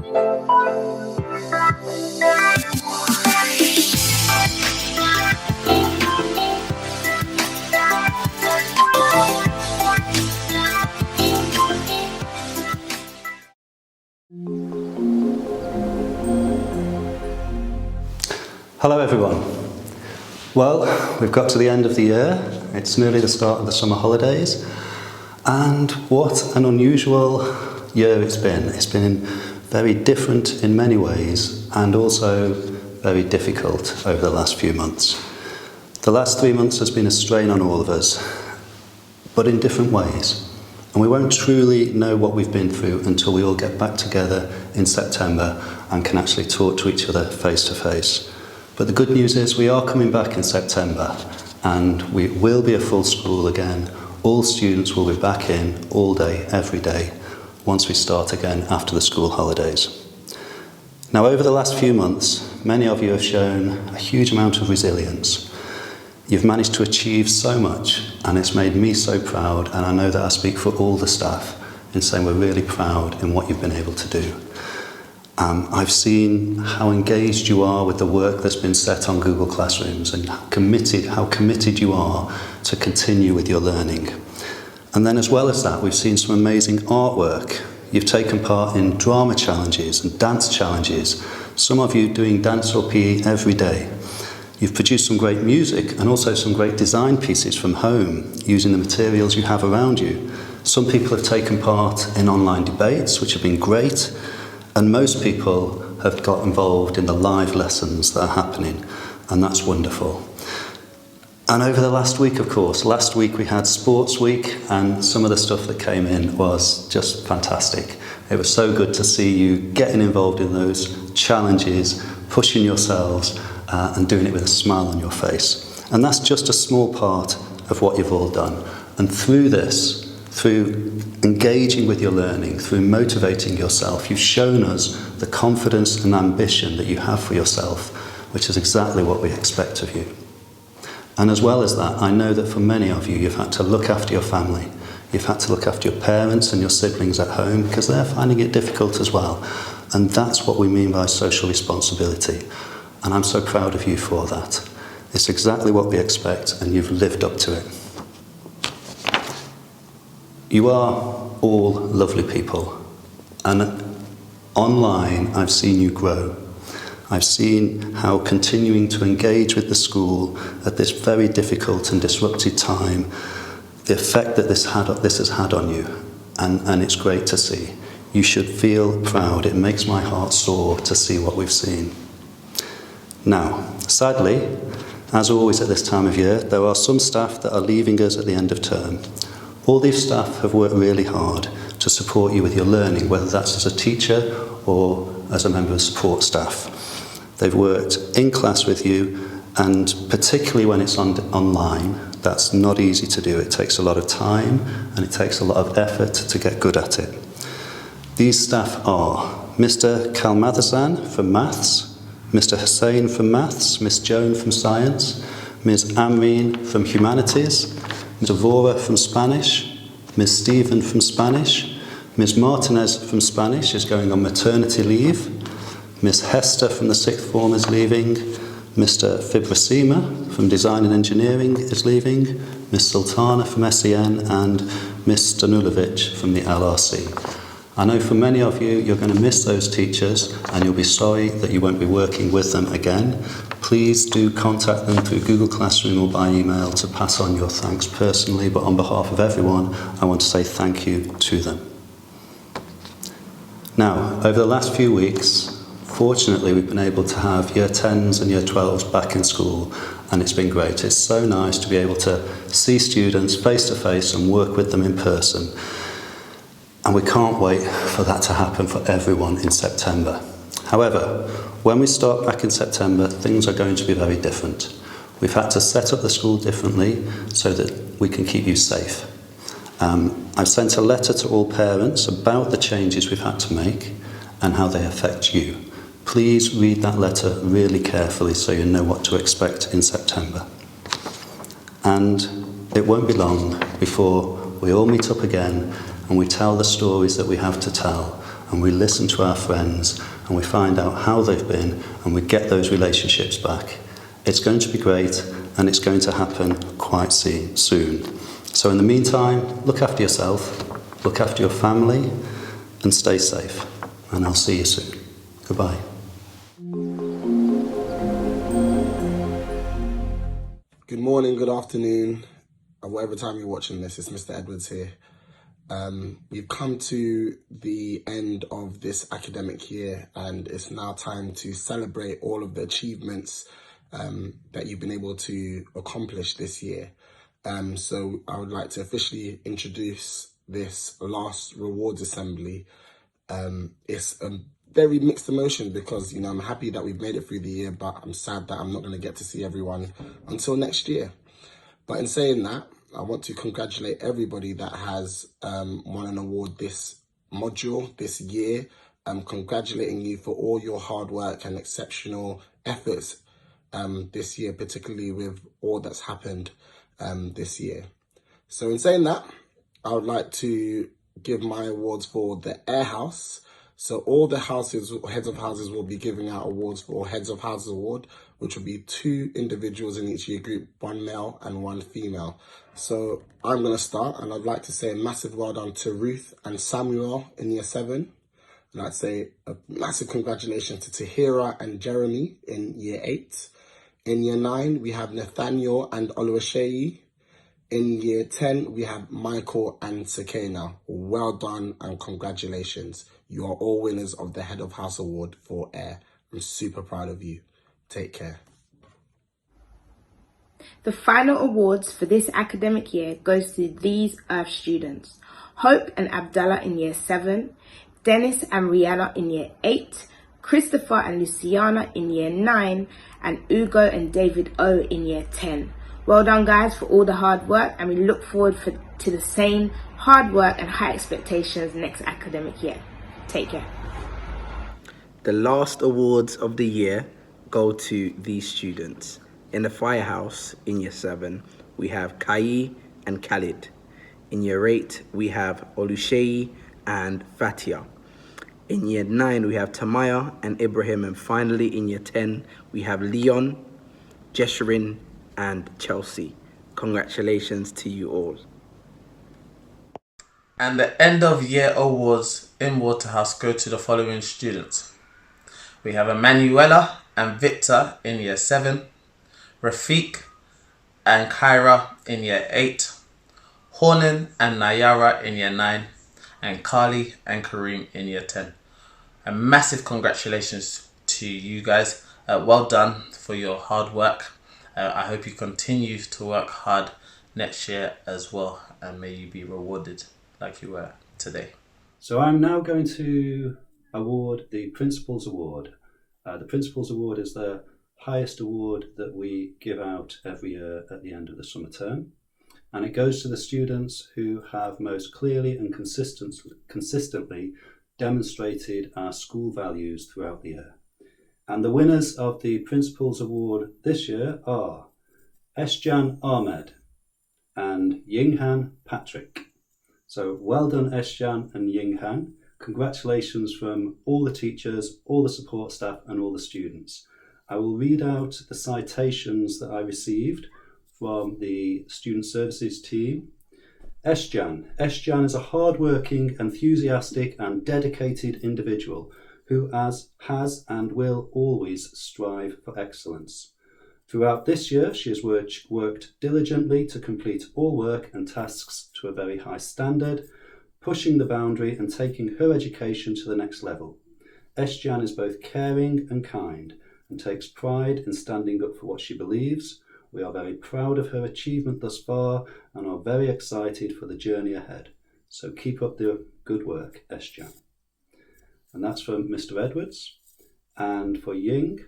Hello everyone. Well, we've got to the end of the year. It's nearly the start of the summer holidays. And what an unusual year it's been. It's been very different in many ways and also very difficult over the last few months. The last 3 months has been a strain on all of us, but in different ways. And we won't truly know what we've been through until we all get back together in September and can actually talk to each other face to face. But the good news is we are coming back in September and we will be a full school again. All students will be back in all day, every day, once we start again after the school holidays. Now, over the last few months, many of you have shown a huge amount of resilience. You've managed to achieve so much and it's made me so proud, and I know that I speak for all the staff in saying we're really proud in what you've been able to do. I've seen how engaged you are with the work that's been set on Google Classrooms and how committed you are to continue with your learning. And then as well as that, we've seen some amazing artwork. You've taken part in drama challenges and dance challenges, some of you doing dance or PE every day. You've produced some great music and also some great design pieces from home using the materials you have around you. Some people have taken part in online debates, which have been great. And most people have got involved in the live lessons that are happening, and that's wonderful. And over the last week, of course, last week we had Sports Week, and some of the stuff that came in was just fantastic. It was so good to see you getting involved in those challenges, pushing yourselves, and doing it with a smile on your face. And that's just a small part of what you've all done. And through this, through engaging with your learning, through motivating yourself, you've shown us the confidence and ambition that you have for yourself, which is exactly what we expect of you. And as well as that, I know that for many of you, you've had to look after your family. You've had to look after your parents and your siblings at home because they're finding it difficult as well. And that's what we mean by social responsibility. And I'm so proud of you for that. It's exactly what we expect, and you've lived up to it. You are all lovely people, and online I've seen you grow. I've seen how continuing to engage with the school at this very difficult and disrupted time, the effect that this has had on you, and it's great to see. You should feel proud. It makes my heart soar to see what we've seen. Now, sadly, as always at this time of year, there are some staff that are leaving us at the end of term. All these staff have worked really hard to support you with your learning, whether that's as a teacher or as a member of support staff. They've worked in class with you, and particularly when it's online, that's not easy to do. It takes a lot of time and it takes a lot of effort to get good at it. These staff are Mr. Kalmathazan from Maths, Mr. Hussain from Maths, Miss Joan from Science, Ms. Amreen from Humanities, Ms. Avora from Spanish, Ms. Stephen from Spanish, Ms. Martinez from Spanish is going on maternity leave, Ms. Hester from the sixth form is leaving, Mr. Fibrasima from Design and Engineering is leaving, Ms. Sultana from SEN, and Ms. Stanulovic from the LRC. I know for many of you, you're going to miss those teachers and you'll be sorry that you won't be working with them again. Please do contact them through Google Classroom or by email to pass on your thanks personally, but on behalf of everyone, I want to say thank you to them. Now, over the last few weeks, fortunately, we've been able to have Year 10s and Year 12s back in school, and it's been great. It's so nice to be able to see students face to face and work with them in person. And we can't wait for that to happen for everyone in September. However, when we start back in September, things are going to be very different. We've had to set up the school differently so that we can keep you safe. I've sent a letter to all parents about the changes we've had to make and how they affect you. Please read that letter really carefully so you know what to expect in September. And it won't be long before we all meet up again and we tell the stories that we have to tell, and we listen to our friends and we find out how they've been and we get those relationships back. It's going to be great and it's going to happen quite soon. So in the meantime, look after yourself, look after your family and stay safe. And I'll see you soon. Goodbye. Good morning, good afternoon, whatever time you're watching this, it's Mr. Edwards here. We've come to the end of this academic year and it's now time to celebrate all of the achievements that you've been able to accomplish this year. So I would like to officially introduce this last rewards assembly. It's a very mixed emotion because, I'm happy that we've made it through the year, but I'm sad that I'm not going to get to see everyone until next year. But in saying that, I want to congratulate everybody that has won an award this module, this year. I'm congratulating you for all your hard work and exceptional efforts this year, particularly with all that's happened this year. So in saying that, I would like to give my awards for the Air House. So all the heads of houses will be giving out awards for Heads of Houses Award, which will be 2 individuals in each year group, 1 male and 1 female. So I'm going to start, and I'd like to say a massive well done to Ruth and Samuel in year 7. And I'd say a massive congratulations to Tahira and Jeremy in year 8. In year 9, we have Nathaniel and Oluwaseyi. In year 10, we have Michael and Sakena. Well done and congratulations. You are all winners of the Head of House Award for Air. I'm super proud of you. Take care. The final awards for this academic year goes to these Earth students. Hope and Abdallah in year 7, Dennis and Rihanna in year 8, Christopher and Luciana in year 9, and Ugo and David O in year 10. Well done guys for all the hard work, and we look forward to the same hard work and high expectations next academic year. Take care. The last awards of the year go to these students. In the Firehouse in year 7, we have Kai and Khalid. In year 8, we have Oluseyi and Fatia. In year 9, we have Tamaya and Ibrahim. And finally, in year 10, we have Leon, Jesherin, and Chelsea. Congratulations to you all. And the end of year awards in Waterhouse go to the following students. We have Emanuela and Victor in year 7, Rafiq and Kyra in year 8, Hornan and Nayara in year 9, and Carly and Kareem in year 10. A massive congratulations to you guys. Well done for your hard work. I hope you continue to work hard next year as well, and may you be rewarded like you were today. So I'm now going to award the Principals Award. The Principals Award is the highest award that we give out every year at the end of the summer term. And it goes to the students who have most clearly and consistently demonstrated our school values throughout the year. And the winners of the Principals Award this year are Eshjan Ahmed and Yinghan Patrick. So well done Eshjan and Yinghan. Congratulations from all the teachers, all the support staff and all the students. I will read out the citations that I received from the Student Services team. Eshjan is a hard-working, enthusiastic and dedicated individual who has and will always strive for excellence. Throughout this year, she has worked diligently to complete all work and tasks to a very high standard, pushing the boundary and taking her education to the next level. Eshjan is both caring and kind and takes pride in standing up for what she believes. We are very proud of her achievement thus far and are very excited for the journey ahead. So keep up the good work, Eshjan. And that's from Mr. Edwards. And for Ying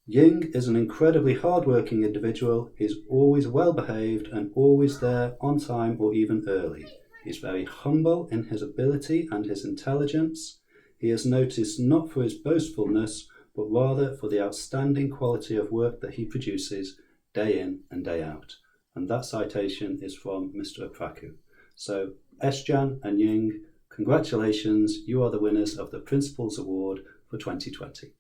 is an incredibly hard-working individual. He's always well-behaved and always there on time or even early. He's very humble in his ability and his intelligence. He is noticed not for his boastfulness, but rather for the outstanding quality of work that he produces day in and day out. And that citation is from Mr. Apraku. So Eshjan and Ying, Congratulations, you are the winners of the Principals Award for 2020.